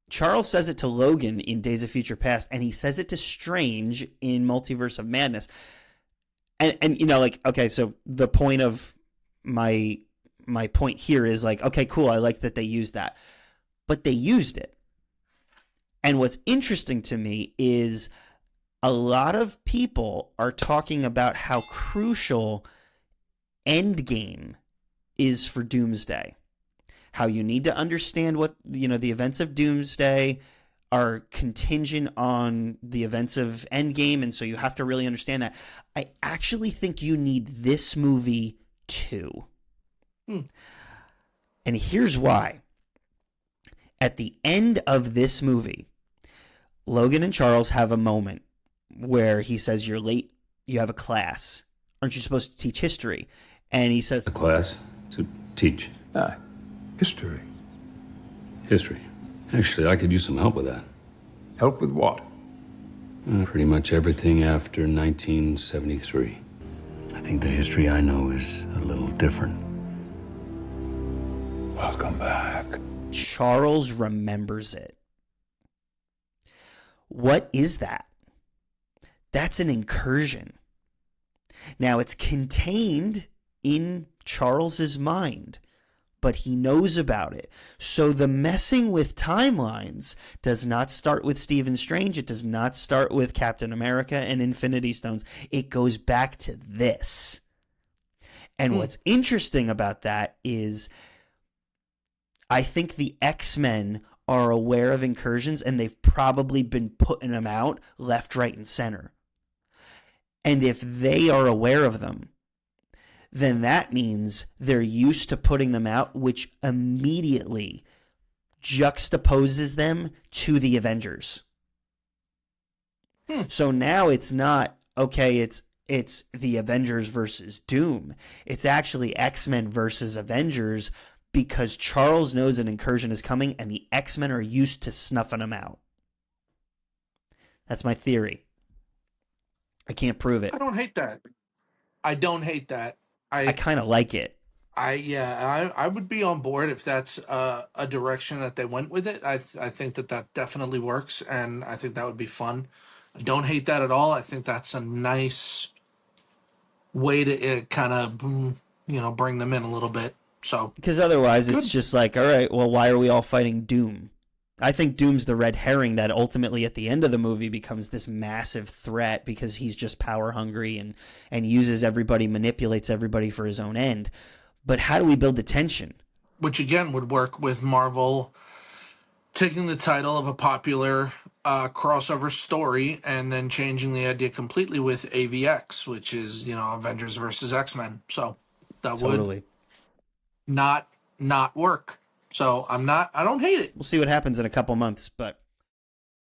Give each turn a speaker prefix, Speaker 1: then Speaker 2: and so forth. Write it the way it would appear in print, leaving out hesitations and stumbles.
Speaker 1: Charles says it to Logan in Days of Future Past, and he says it to Strange in Multiverse of Madness. And you know, like, okay, so the point of my point here is like, okay, cool, I like that they used that. But they used it. And what's interesting to me is a lot of people are talking about how crucial Endgame is for Doomsday. How you need to understand what, you know, the events of Doomsday are contingent on the events of Endgame, and so you have to really understand that. I actually think you need this movie too. And here's why. At the end of this movie, Logan and Charles have a moment where he says, "You're late, you have a class. Aren't you supposed to teach history?" And he says,
Speaker 2: A class to teach.
Speaker 3: History.
Speaker 2: History. Actually, I could use some help with that.
Speaker 3: Help with what?
Speaker 2: Pretty much everything after 1973. I think the history I know is a little different.
Speaker 3: Welcome back.
Speaker 1: Charles remembers it. What is that? That's an incursion. Now, it's contained in Charles's mind, but he knows about it. So the messing with timelines does not start with Stephen Strange. It does not start with Captain America and Infinity Stones. It goes back to this. And what's interesting about that is I think the X-Men are aware of incursions, and they've probably been putting them out left, right, and center. And if they are aware of them, then that means they're used to putting them out, which immediately juxtaposes them to the Avengers. So now it's not, okay, it's the Avengers versus Doom. It's actually X-Men versus Avengers, because Charles knows an incursion is coming and the X-Men are used to snuffing them out. That's my theory. I can't prove it.
Speaker 4: I don't hate that. I don't hate that.
Speaker 1: I kind of like it.
Speaker 4: I would be on board if that's a direction that they went with it. I think that definitely works, and I think that would be fun. I don't hate that at all. I think that's a nice way to kind of, bring them in a little bit. So
Speaker 1: because otherwise
Speaker 4: good.
Speaker 1: It's just like, all right, well, why are we all fighting Doom? I think Doom's the red herring that ultimately at the end of the movie becomes this massive threat because he's just power hungry and uses everybody, manipulates everybody for his own end. But how do we build the tension?
Speaker 4: Which again would work with Marvel taking the title of a popular crossover story and then changing the idea completely with AVX, which is, Avengers versus X-Men. So that
Speaker 1: Totally.
Speaker 4: would not work. So I don't hate it.
Speaker 1: We'll see what happens in a couple months, but